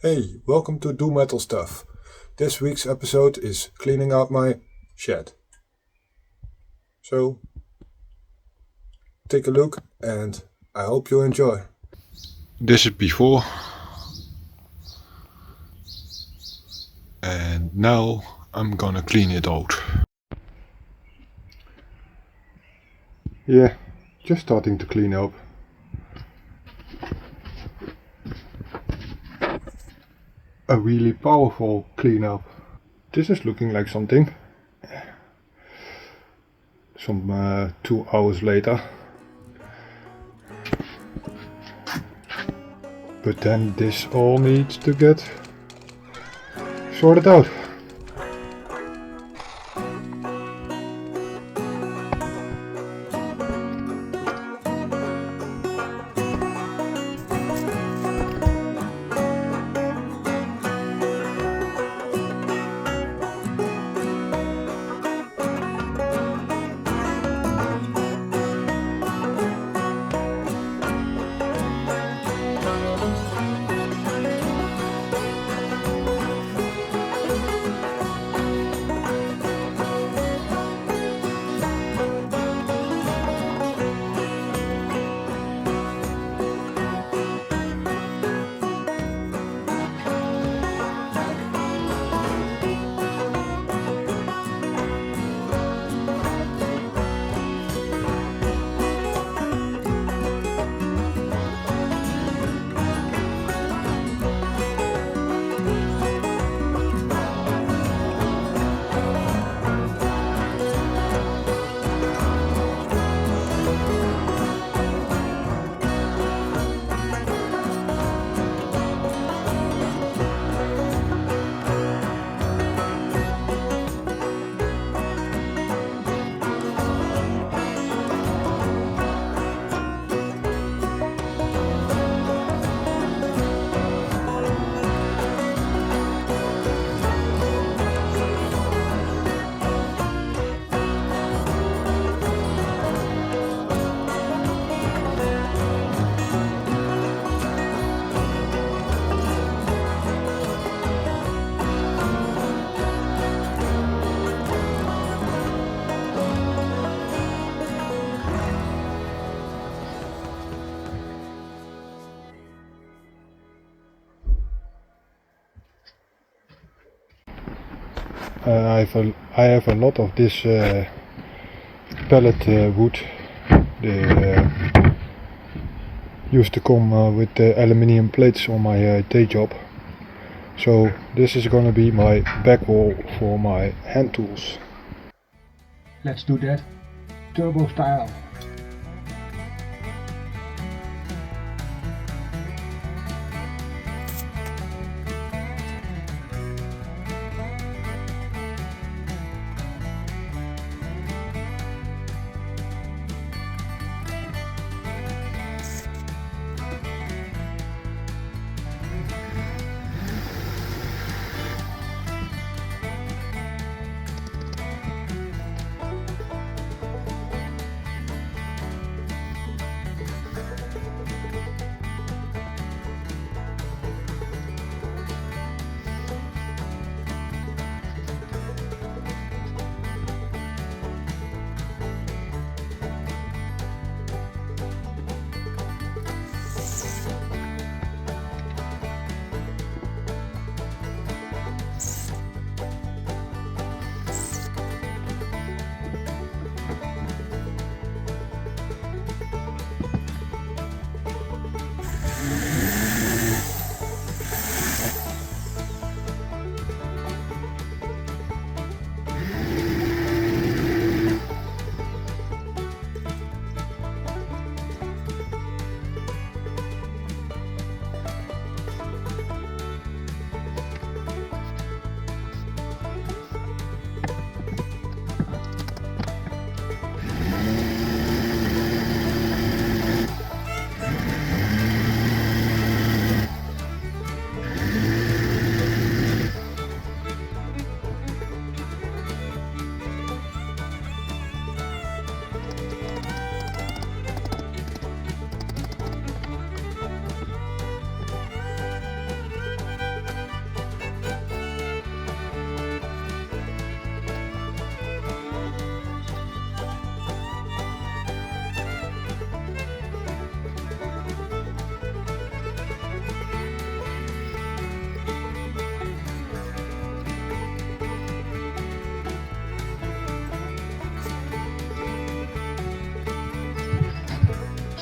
Hey, welcome to Do Metal Stuff. This week's episode is cleaning out my shed. So, take a look and I hope you enjoy. This is before, and now I'm gonna clean it out. Yeah, just starting to clean up. A really powerful cleanup. This is looking like something. Some 2 hours later. But then this all needs to get sorted out. I have a lot of this pallet wood. They used to come with the aluminium plates on my day job. So this is gonna be my back wall for my hand tools. Let's do that. Turbo style.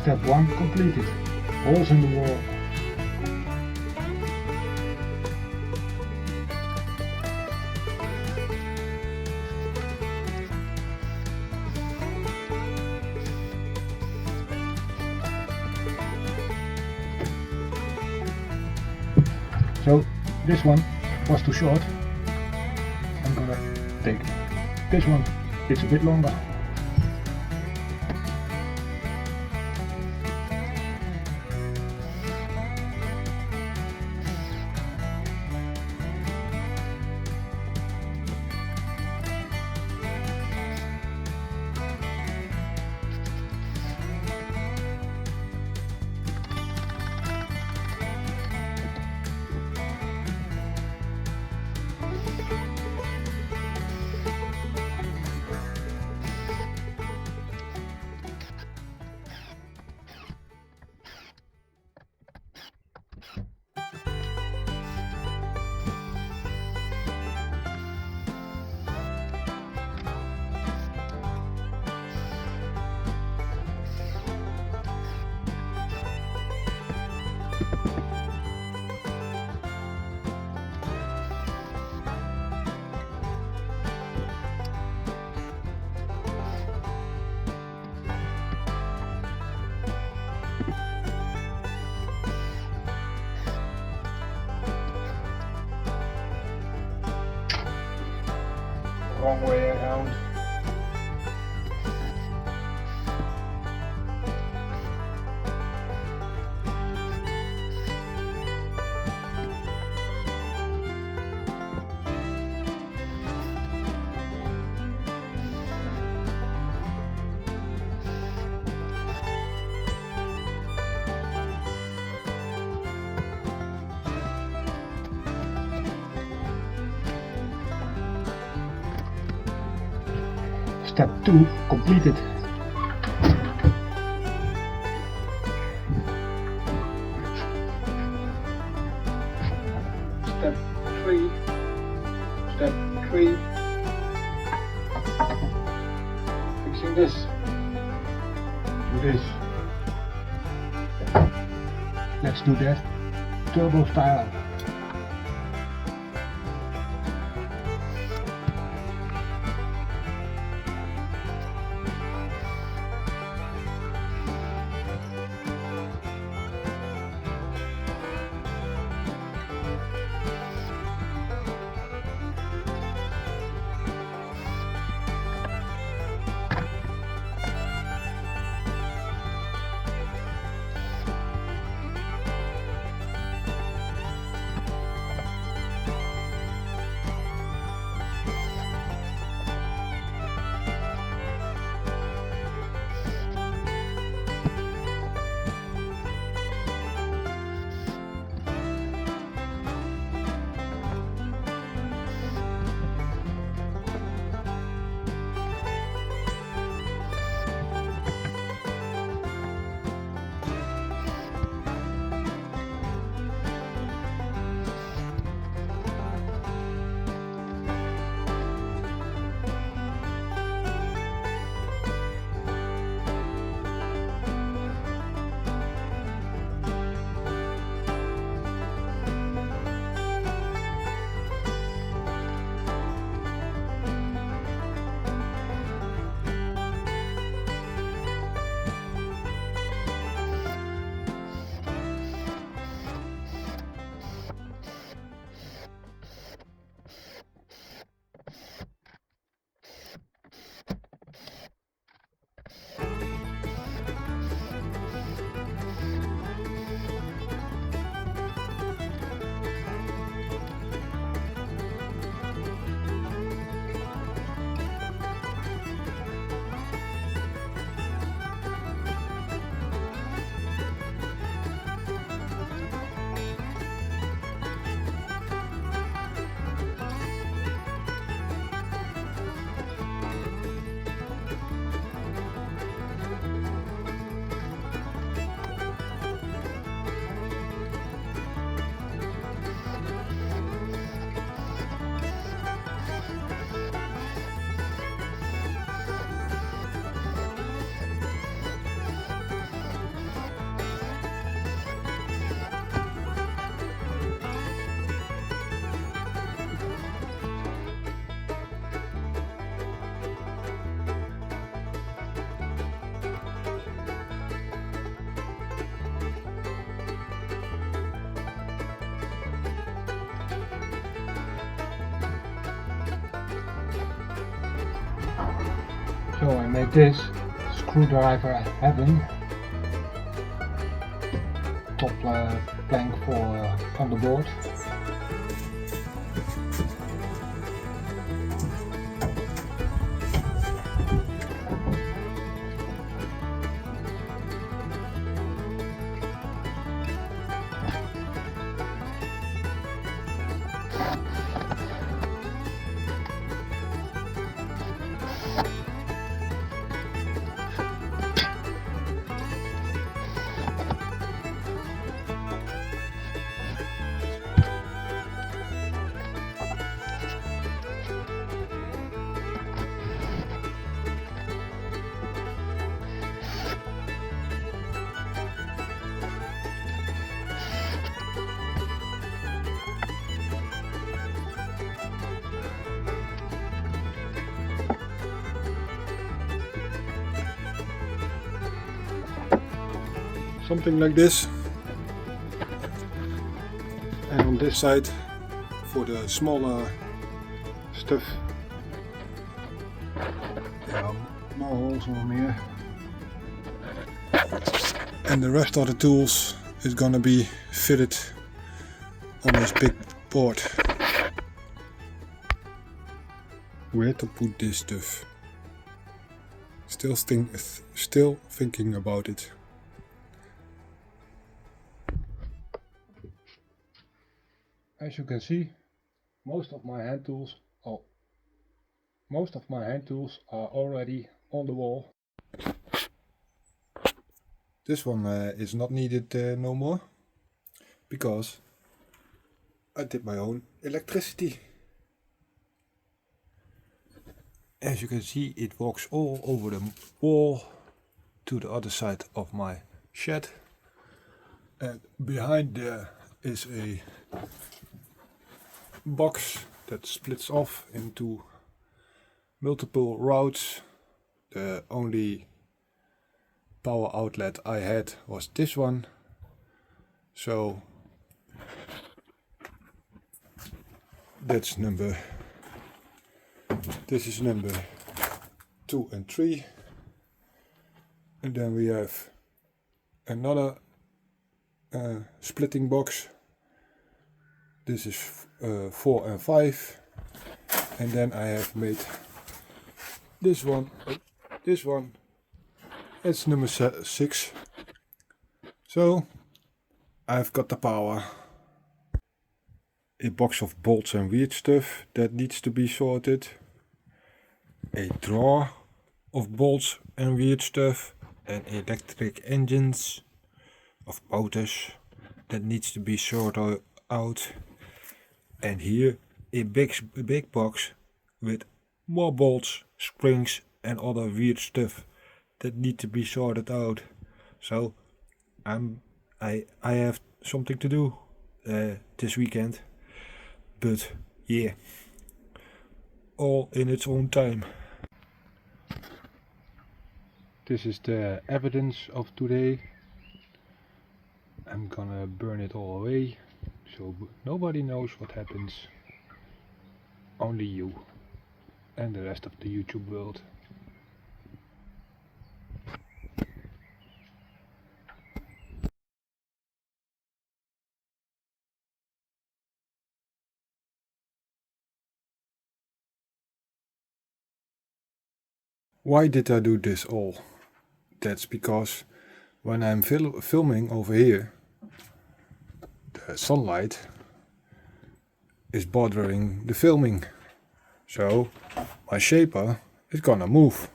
Step 1 completed. Holes in the wall. So this one was too short. I'm gonna take this one. It's a bit longer. Wrong way around. Step 2 completed. Step 3. Step 3. Fixing this. Do this. Let's do that turbo style. So I make this screwdriver heaven, top plank for on the board. Something like this. And on this side, for the smaller stuff, there are more holes on here. And the rest of the tools is gonna be fitted on this big board. Where to put this stuff? Still thinking about it. As you can see, most of my hand tools are already on the wall. This one is not needed no more, because I did my own electricity. As you can see, it walks all over the wall to the other side of my shed, and behind there is a box that splits off into multiple routes. The only power outlet I had was this one, so this is number 2 and 3, and then we have another splitting box. This is 4 and 5, and then I have made this one, it's number 6. So I've got the power. A box of bolts and weird stuff that needs to be sorted. A drawer of bolts and weird stuff, and electric engines of motors that needs to be sorted out. And here a big box with more bolts, springs and other weird stuff that need to be sorted out. So I have something to do this weekend, but yeah, all in its own time. This is the evidence of today. I'm gonna burn it all away, so nobody knows what happens. Only you and the rest of the YouTube world. Why did I do this all? That's because when I'm filming over here, the sunlight is bothering the filming. So my shaper is gonna move.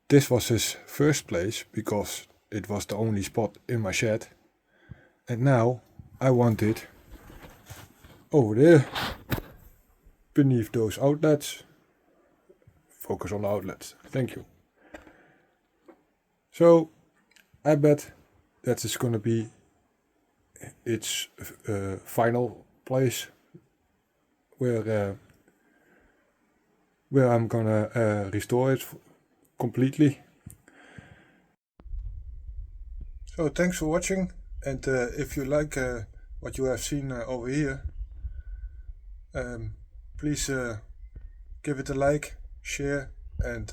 This was his first place because it was the only spot in my shed. And now I want it over there, beneath those outlets. Focus on the outlets, thank you. So I bet that is gonna be its final place where I'm gonna restore it completely. So thanks for watching, and if you like what you have seen over here, please give it a like, share, and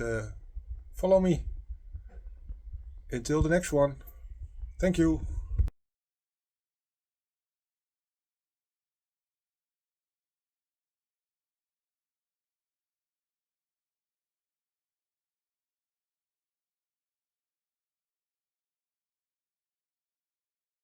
follow me. Until the next one. Thank you.